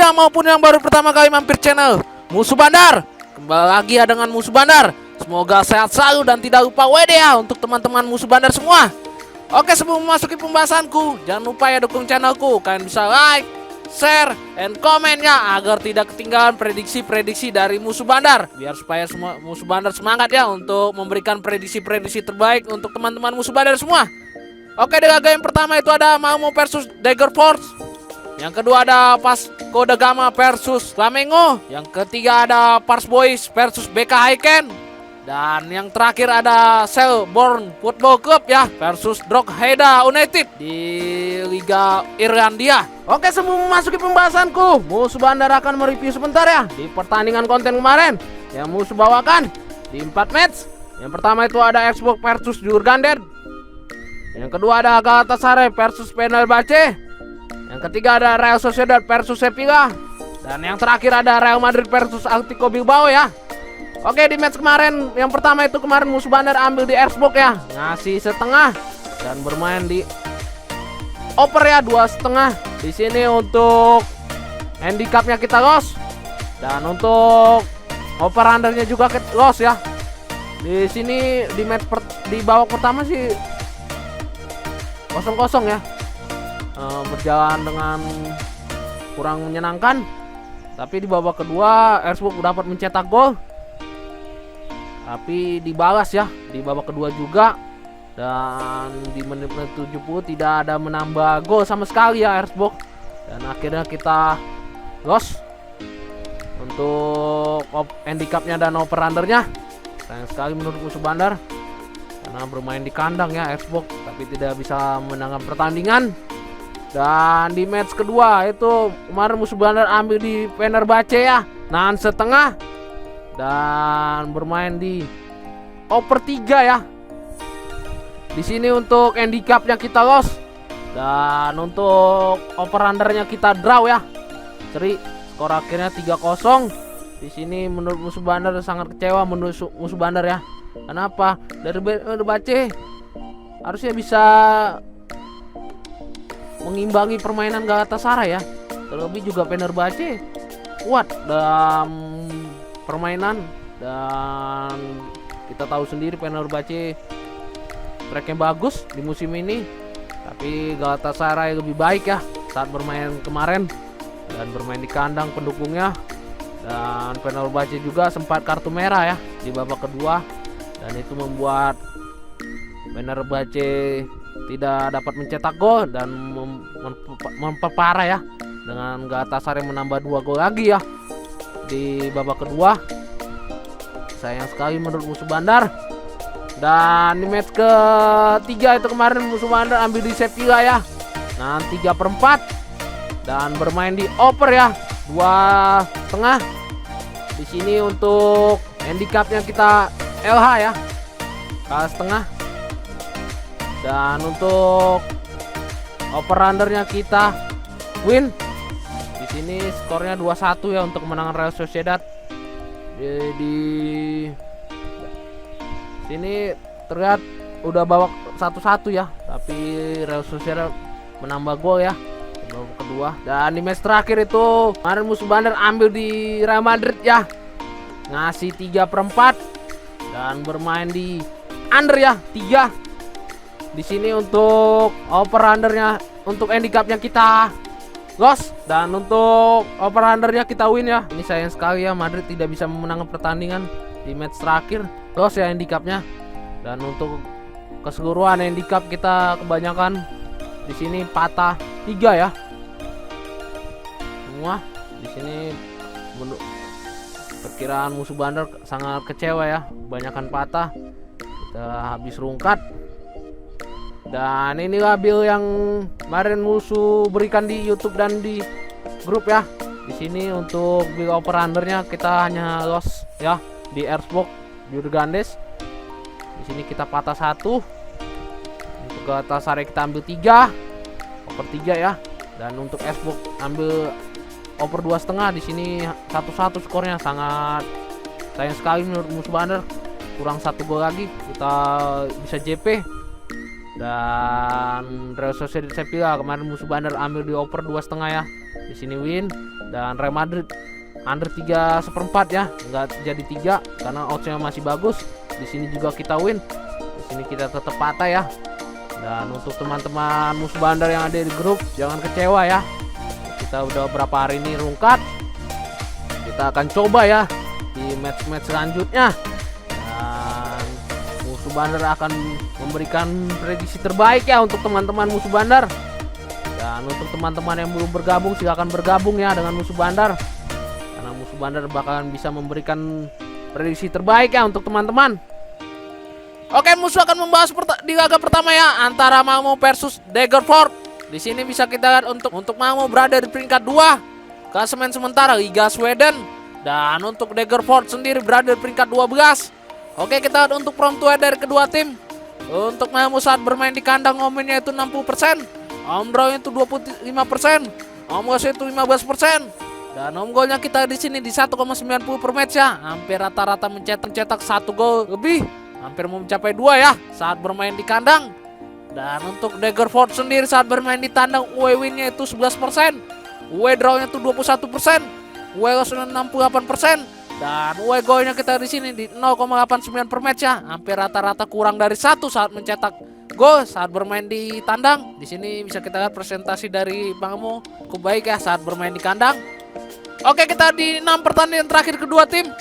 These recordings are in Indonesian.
setia maupun yang baru pertama kali mampir channel Musuh Bandar. Kembali lagi ya dengan Musuh Bandar. Semoga sehat selalu dan tidak lupa WD ya untuk teman-teman Musuh Bandar semua. Oke, sebelum memasuki pembahasanku, jangan lupa ya dukung channelku. Kalian bisa like, share, and komen ya agar tidak ketinggalan prediksi-prediksi dari Musuh Bandar. Biar supaya semua Musuh Bandar semangat ya untuk memberikan prediksi-prediksi terbaik untuk teman-teman Musuh Bandar semua. Oke, di laga yang pertama itu ada Malmo versus Dagger Force. Yang kedua ada Vasco da Gama versus Flamengo. Yang ketiga ada Pars Boys versus BK Häcken. Dan yang terakhir ada Selborne Football Club ya versus Drogheda United di Liga Irlandia. Oke, sebelum memasuki pembahasanku, Musuh Bandar akan mereview sebentar ya di pertandingan konten kemarin yang Musuh bawakan di 4 match. Yang pertama itu ada Xbox versus Jurganden. Yang kedua ada Galatasaray versus Fenerbahce. Yang ketiga ada Real Sociedad versus Sevilla. Dan yang terakhir ada Real Madrid versus Atletico Bilbao ya. Oke, di match kemarin yang pertama itu kemarin Musuh Bandar ambil di Xbox ya, ngasih setengah dan bermain di over ya 2,5. Di sini untuk handicapnya kita loss dan untuk over undernya juga loss ya. Di sini di match di babak pertama sih 0-0 ya, berjalan dengan kurang menyenangkan. Tapi di babak kedua Xbox dapat mencetak gol. Tapi dibalas ya di babak kedua juga. Dan di menit 70 tidak ada menambah gol sama sekali ya Xbox. Dan akhirnya kita loss untuk handicapnya dan over undernya. Sayang sekali menurut Musuh Bandar karena bermain di kandang ya Xbox, tapi tidak bisa menangkan pertandingan. Dan di match kedua itu kemarin Musuh Bandar ambil di Fenerbahce ya, nahan setengah dan bermain di over 3 ya. Di sini untuk handicapnya kita loss dan untuk over undernya kita draw ya. Seri skor akhirnya 3-0. Di sini menurut Musuh Bandar sangat kecewa menurut Musuh Bandar ya. Kenapa? Dari Fenerbahce harusnya bisa mengimbangi permainan Galatasaray ya. Terlebih juga Fenerbahce kuat dalam permainan dan kita tahu sendiri Fenerbahce tracknya bagus di musim ini. Tapi Galatasaray lebih baik ya saat bermain kemarin dan bermain di kandang pendukungnya. Dan Fenerbahce juga sempat kartu merah ya di babak kedua dan itu membuat Fenerbahce tidak dapat mencetak gol dan memperparah ya dengan Galatasaray menambah 2 gol lagi ya di babak kedua. Sayang sekali menurut Musuh Bandar. Dan di match ketiga itu kemarin Musuh Bandar ambil di Sevilla ya, nah 3/4 dan bermain di over ya 2,5. Di sini untuk handicapnya kita LH ya, kalah setengah. Dan untuk over undernya kita win. Di sini skornya 2-1 ya untuk kemenangan Real Sociedad. Di sini terlihat udah babak 1-1 ya, tapi Real Sociedad menambah gol ya di babak kedua. Dan di match terakhir itu kemarin Musuh Bandar ambil di Real Madrid ya, ngasih 3/4 dan bermain di under ya 3. Di sini untuk over undernya untuk handicapnya kita loss dan untuk over undernya kita win ya. Ini sayang sekali ya Madrid tidak bisa memenangkan pertandingan di match terakhir, loss ya handicapnya. Dan untuk keseluruhan handicap kita kebanyakan di sini patah 3 ya semua. Di sini menurut perkiraan Musuh Bandar sangat kecewa ya, kebanyakan patah, kita habis rungkat. Dan inilah build yang kemarin Musuh berikan di YouTube dan di grup ya. Di sini untuk build over undernya kita hanya loss ya di Xbox Jurganden. Di sini kita patah 1. Untuk Galatasaray kita ambil 3 over 3 ya. Dan untuk Xbox ambil over 2,5. Di sini 1-1 skornya, sangat sayang sekali menurut Musuh Bandar. Kurang 1 gol lagi kita bisa JP. Dan Real Sociedad Sevilla kemarin Musuh Bandar ambil di over 2,5 ya. Di sini win. Dan Real Madrid under 3/4 ya, nggak jadi 3 karena oddsnya masih bagus. Di sini juga kita win. Di sini kita tetap patah ya. Dan untuk teman-teman musuh bandar yang ada di grup, jangan kecewa ya. Kita udah berapa hari ini rungkat. Kita akan coba ya di match-match selanjutnya. Dan musuh bandar akan memberikan prediksi terbaik ya untuk teman-teman musuh bandar. Dan untuk teman-teman yang belum bergabung, silakan bergabung ya dengan musuh bandar. Karena musuh bandar bakalan bisa memberikan prediksi terbaik ya untuk teman-teman. Oke, musuh akan membahas di laga pertama ya, antara Malmo versus Degerford. Di sini bisa kita lihat untuk Malmo berada di peringkat 2 klasemen sementara Liga Sweden, dan untuk Degerford sendiri berada di peringkat 12. Oke, kita lihat untuk form tuan dari kedua tim. Untuk Malmo saat bermain di kandang home-nya itu 60%, home draw-nya itu 25%, home loss itu 15%. Dan home goalnya kita di sini di 1,90 per match ya, hampir rata-rata mencetak 1 gol lebih. Hampir mau mencapai 2 ya saat bermain di kandang. Dan untuk Degerford sendiri saat bermain di tandang, away win-nya itu 11%, away draw-nya itu 21%, away loss-nya 68%, dan away goal-nya kita di sini di 0,89 per match ya, hampir rata-rata kurang dari 1 saat mencetak gol saat bermain di tandang. Di sini bisa kita lihat presentasi dari Malmo cukup baik ya saat bermain di kandang. Oke, kita di 6 pertandingan terakhir kedua tim.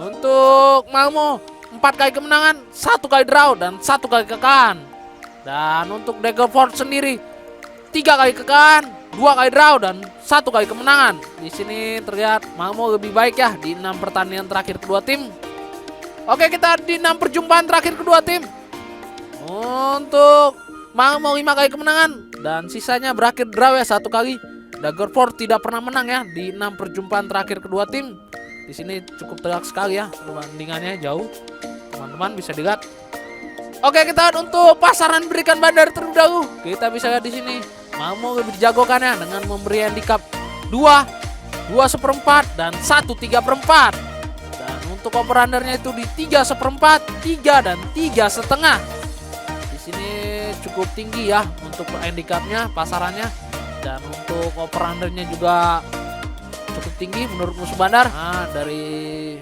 Untuk Malmo 4 kali kemenangan, 1 kali draw, dan 1 kali kekalahan. Dan untuk Degerford sendiri 3 kali kekalahan, 2 kali draw, dan 1 kali kemenangan. Di sini terlihat Malmo lebih baik ya di 6 pertandingan terakhir kedua tim. Oke, kita di 6 perjumpaan terakhir kedua tim. Untuk Malmo 5 kali kemenangan dan sisanya berakhir draw ya 1 kali. Degerford tidak pernah menang ya di 6 perjumpaan terakhir kedua tim. Di sini cukup telak sekali ya perbandingannya, jauh. Teman-teman bisa dilihat. Oke, kita lihat untuk pasaran berikan bandar terlebih dahulu. Kita bisa lihat di sini Malmo lebih dijagokan ya dengan memberi handicap 2, 2/4 dan 1/3/4. Dan untuk over undernya itu di 3/4, 3 dan 3,5. Di sini cukup tinggi ya untuk handicapnya, pasarannya. Dan untuk over undernya juga cukup tinggi menurut musuh bandar. Nah, dari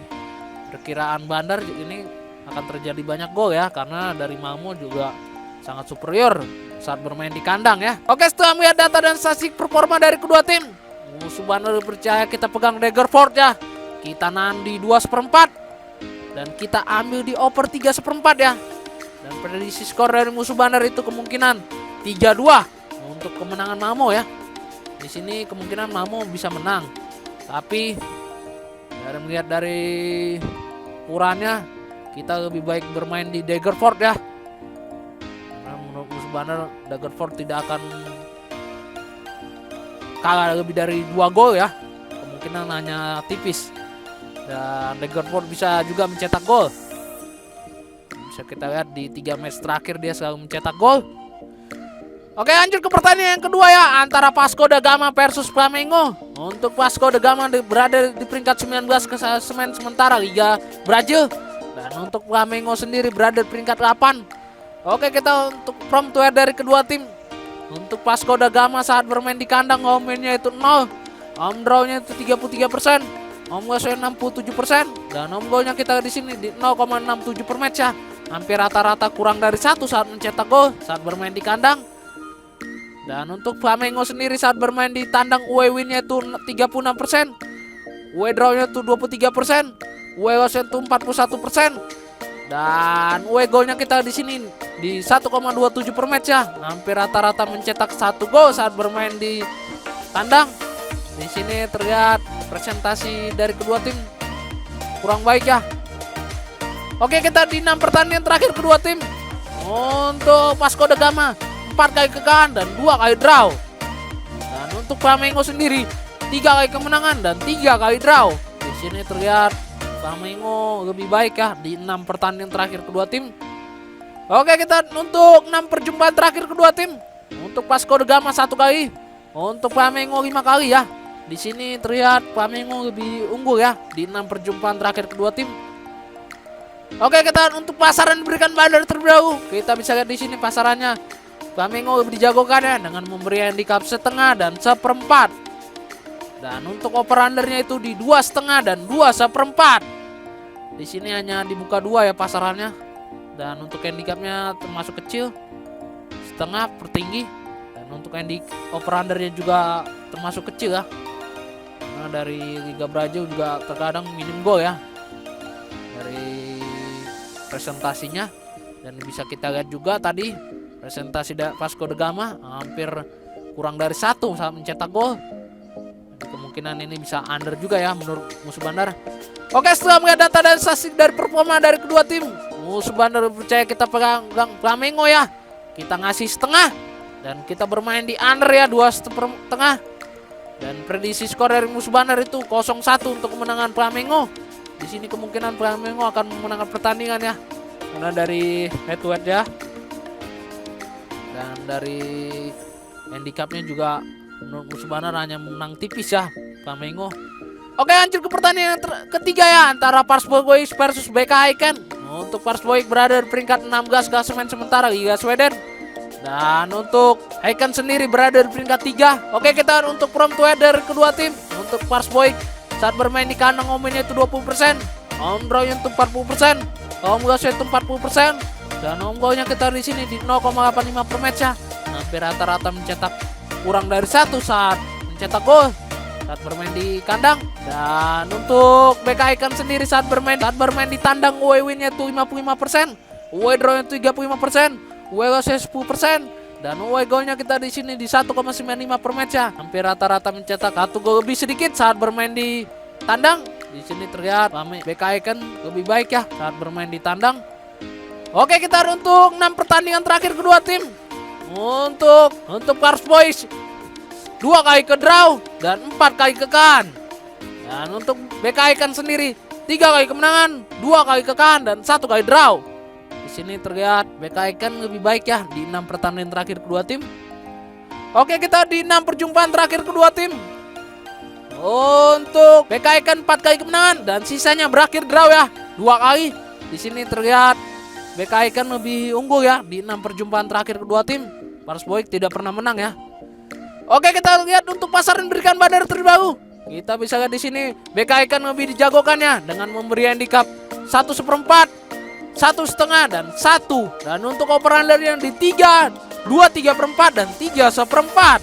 perkiraan bandar ini akan terjadi banyak gol ya, karena dari Malmo juga sangat superior saat bermain di kandang ya. Oke, setelah melihat data dan statistik performa dari kedua tim, musuh bandar percaya kita pegang Degerford ya. Kita nahan di 2/4 dan kita ambil di over 3/4 ya. Dan prediksi skor dari musuh bandar itu kemungkinan 3-2 untuk kemenangan Malmo ya. Di sini kemungkinan Malmo bisa menang. Tapi melihat dari ukurannya, kita lebih baik bermain di Degerford ya. Karena menurut musuh bandar, Degerford tidak akan kalah lebih dari 2 gol ya. Kemungkinan hanya tipis. Dan Degerford bisa juga mencetak gol. Bisa kita lihat di 3 match terakhir dia selalu mencetak gol. Oke, lanjut ke pertandingan yang kedua ya, antara Vasco da Gama versus Flamengo. Untuk Vasco da Gama berada di peringkat 19 klasemen sementara Liga Brazil, dan untuk Flamengo sendiri berada di peringkat 8. Oke, kita untuk from to dari kedua tim. Untuk Vasco da Gama saat bermain di kandang, home-nya itu 0, home draw-nya itu 33%, home loss-nya 67%, dan home goal-nya kita di sini di 0,67 per match ya. Hampir rata-rata kurang dari 1 saat mencetak gol saat bermain di kandang. Dan untuk Flamengo sendiri saat bermain di tandang, away win-nya itu 36%, away draw-nya itu 23%, away loss-nya itu 41%, dan away goal-nya kita di sini di 1,27 per match ya. Hampir rata-rata mencetak 1 gol saat bermain di tandang. Di sini terlihat presentasi dari kedua tim kurang baik ya. Oke, kita di 6 pertandingan terakhir kedua tim. Untuk Vasco da Gama 4 kali kekalahan dan 2 kali draw. Dan untuk Flamengo sendiri 3 kali kemenangan dan 3 kali draw. Di sini terlihat Flamengo lebih baik ya di 6 pertandingan terakhir kedua tim. Oke, kita untuk 6 perjumpaan terakhir kedua tim. Untuk Vasco da Gama 1 kali, untuk Flamengo 5 kali ya. Di sini terlihat Flamengo lebih unggul ya di 6 perjumpaan terakhir kedua tim. Oke, kita untuk pasaran berikan bandar terlebih dahulu. Kita bisa lihat di sini pasarannya. Flamengo lebih dijagokan ya dengan memberi handicap 1/2 dan 1/4. Dan untuk over-undernya itu di 2,5 dan 2/4. Di sini hanya dibuka 2 ya pasarannya. Dan untuk handicapnya termasuk kecil, setengah per tinggi. Dan untuk over-undernya juga termasuk kecil ya. Karena dari Liga Brazil juga terkadang minim gol ya dari presentasinya. Dan bisa kita lihat juga tadi presentasi Vasco da Gama hampir kurang dari 1 saat mencetak gol. Jadi kemungkinan ini bisa under juga ya menurut Musuh Bandar. Oke, setelah melihat data dan statistik dari performa dari kedua tim, Musuh Bandar percaya kita pegang Flamengo ya. Kita ngasih setengah dan kita bermain di under ya 2,5. Dan prediksi skor dari Musuh Bandar itu 0-1 untuk kemenangan Flamengo. Di sini kemungkinan Flamengo akan memenangkan pertandingan ya. Karena dari head to head ya. Dan dari handicapnya juga menurut Musuh Bandar hanya menang tipis ya Flamengo. Oke, lanjut ke pertandingan ketiga ya antara Parsborg versus BK Häcken. Untuk Parsborg berada di peringkat 16 klasemen sementara Liga Sweden. Dan untuk Häcken sendiri berada di peringkat 3. Oke, kita untuk from to head dari kedua tim. Untuk Parsborg saat bermain di kandang home-nya itu 20%, home draw-nya itu 40%, home goal-nya itu 40%. Dan home goal-nya kita di sini di 0,85 per match ya. Hampir rata-rata mencetak kurang dari 1 saat mencetak gol saat bermain di kandang. Dan untuk BK Häcken sendiri saat bermain di tandang away win-nya itu 55%, away draw-nya itu 35%, away loss-nya 10%. Dan away goal-nya kita di sini di 1,95 per match ya. Hampir rata-rata mencetak 1 gol lebih sedikit saat bermain di tandang. Di sini terlihat BK Häcken lebih baik ya saat bermain di tandang. Oke, kita untuk 6 pertandingan terakhir kedua tim. Untuk Parsborg 2 kali ke draw dan 4 kali kekalahan. Dan untuk BK Häcken sendiri 3 kali kemenangan, 2 kali kekalahan dan 1 kali draw. Di sini terlihat BK Häcken lebih baik ya di 6 pertandingan terakhir kedua tim. Oke, kita di 6 perjumpaan terakhir kedua tim. Untuk BK Häcken 4 kali kemenangan dan sisanya berakhir draw ya 2 kali. Di sini terlihat BK Häcken lebih unggul ya di 6 perjumpaan terakhir kedua tim. Parsborg tidak pernah menang ya. Oke, kita lihat untuk pasar yang diberikan Bandar terbaru. Kita bisa lihat di sini BK Häcken lebih dijagokan ya dengan memberi handicap 1/4, 1,5 dan 1. Dan untuk over-under yang di 3, 2/3 dan 3/4.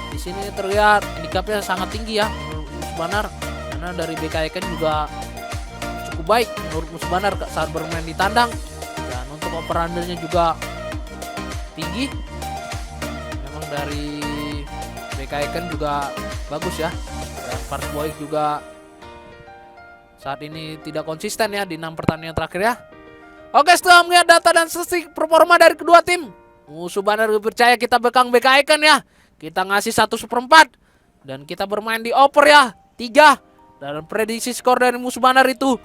Di sini terlihat handicapnya sangat tinggi ya menurut Musuh Bandar. Karena dari BK Häcken juga cukup baik menurut Musuh Bandar saat bermain di tandang. Dan untuk over-undernya juga tinggi. Memang dari BK Häcken juga bagus ya. Dan Parsborg juga saat ini tidak konsisten ya di 6 pertandingan terakhir ya. Oke, setelah melihat data dan statistik performa dari kedua tim, Musuh Bandar percaya kita bekang BK Häcken ya. Kita ngasih 1/4 dan kita bermain di over ya 3. Dan prediksi skor dari Musuh Bandar itu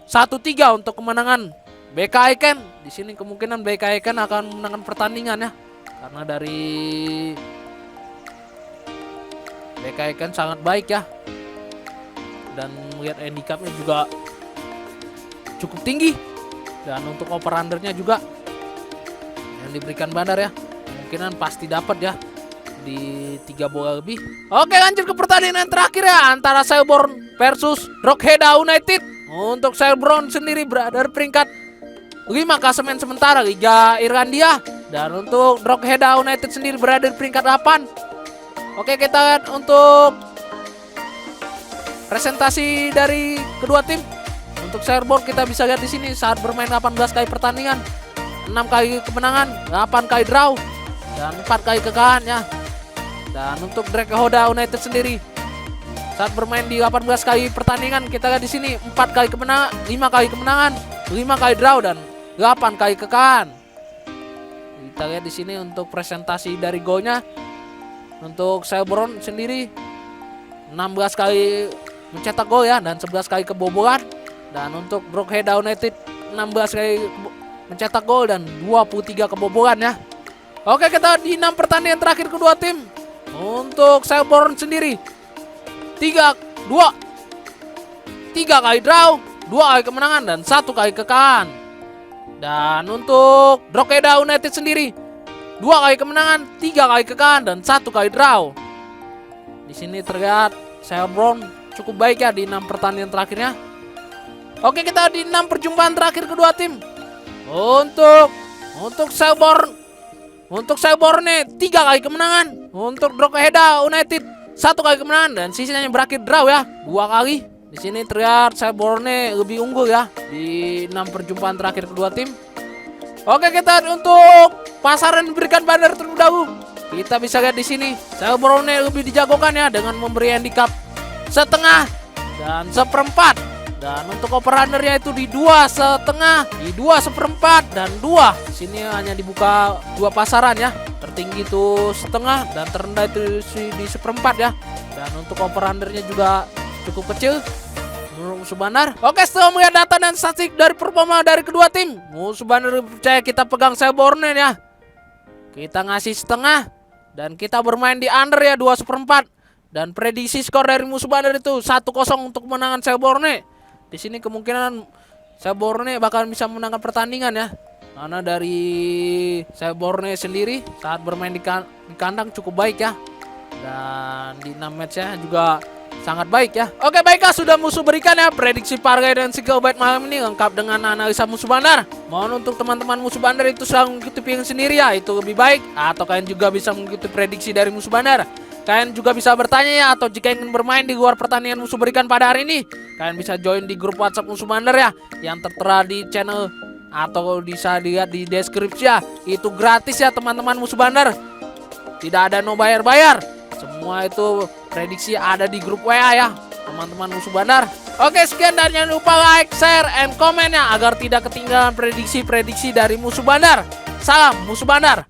1-3 untuk kemenangan BK Häcken. Di sini kemungkinan BK Häcken akan memenangkan pertandingan ya. Karena dari BK Häcken sangat baik ya. Dan melihat handicapnya juga cukup tinggi. Dan untuk over-undernya juga yang diberikan Bandar ya, kemungkinan pasti dapat ya di 3 bola lebih. Oke, lanjut ke pertandingan terakhir ya antara Selborne versus Drogheda United. Untuk Selborne sendiri berada di peringkat 5 klasemen sementara Liga Irlandia. Dan untuk Drogheda United sendiri berada di peringkat 8. Oke, kita lihat untuk presentasi dari kedua tim. Untuk Selborne kita bisa lihat di sini saat bermain 18 kali pertandingan, 6 kali kemenangan, 8 kali draw dan 4 kali kekalahan ya. Dan untuk Drogheda United sendiri saat bermain di 18 kali pertandingan kita lihat di sini 4 kali kemenangan, 5 kali kemenangan, 5 kali draw dan 8 kali kekalahan. Kita lihat di sini untuk presentasi dari golnya. Untuk Selborne sendiri 16 kali mencetak gol ya dan 11 kali kebobolan. Dan untuk Drogheda United 16 kali mencetak gol dan 23 kebobolan ya. Oke, kita di 6 pertandingan terakhir kedua tim. Untuk Selborne sendiri 3 kali draw, 2 kali kemenangan dan 1 kali kekalahan. Dan untuk Drogheda United sendiri 2 kali kemenangan, 3 kali kekalahan dan 1 kali draw. Di sini terlihat Shelbourne cukup baik ya di 6 pertandingan terakhirnya. Oke, kita di 6 perjumpaan terakhir kedua tim. Untuk Shelbourne 3 kali kemenangan. Untuk Drogheda United 1 kali kemenangan dan sisanya berakhir draw ya, 2 kali. Di sini terlihat Shelbourne lebih unggul ya di 6 perjumpaan terakhir kedua tim. Oke, kita untuk pasaran diberikan Bandar terlebih dahulu. Kita bisa lihat di sini Shelbourne lebih dijagokan ya dengan memberi handicap setengah dan seperempat. Dan untuk over-undernya itu di 2,5, di 2,4 dan 2. Di sini hanya dibuka 2 pasaran ya. Tertinggi itu setengah dan terendah itu di seperempat ya. Dan untuk over-undernya juga cukup kecil menurut Musuh Bandar. Oke, setelah melihat data dan statistik dari performa dari kedua tim, Musuh Bandar percaya kita pegang Shelbourne ya. Kita ngasih setengah dan kita bermain di under ya 2,4. Dan prediksi skor dari Musuh Bandar itu 1-0 untuk kemenangan Shelbourne. Di sini kemungkinan Shelbourne bakal bisa menangkan pertandingan ya. Karena dari Shelbourne sendiri saat bermain di kandang cukup baik ya. Dan di 6 matchnya juga sangat baik ya. Oke, baiklah, sudah Musuh berikan ya prediksi Pargai dan skill bet malam ini lengkap dengan analisa Musuh Bandar. Mohon untuk teman-teman Musuh Bandar itu selalu mengikuti pilihan sendiri ya, itu lebih baik. Atau kalian juga bisa mengikuti prediksi dari Musuh Bandar. Kalian juga bisa bertanya ya, atau jika ingin bermain di luar pertandingan Musuh berikan pada hari ini, kalian bisa join di grup WhatsApp Musuh Bandar ya, yang tertera di channel atau bisa dilihat di deskripsi ya. Itu gratis ya teman-teman Musuh Bandar. Tidak ada no bayar-bayar. Semua itu prediksi ada di grup WA ya teman-teman Musuh Bandar. Oke, sekian dan jangan lupa like, share, and komen ya agar tidak ketinggalan prediksi-prediksi dari Musuh Bandar. Salam Musuh Bandar.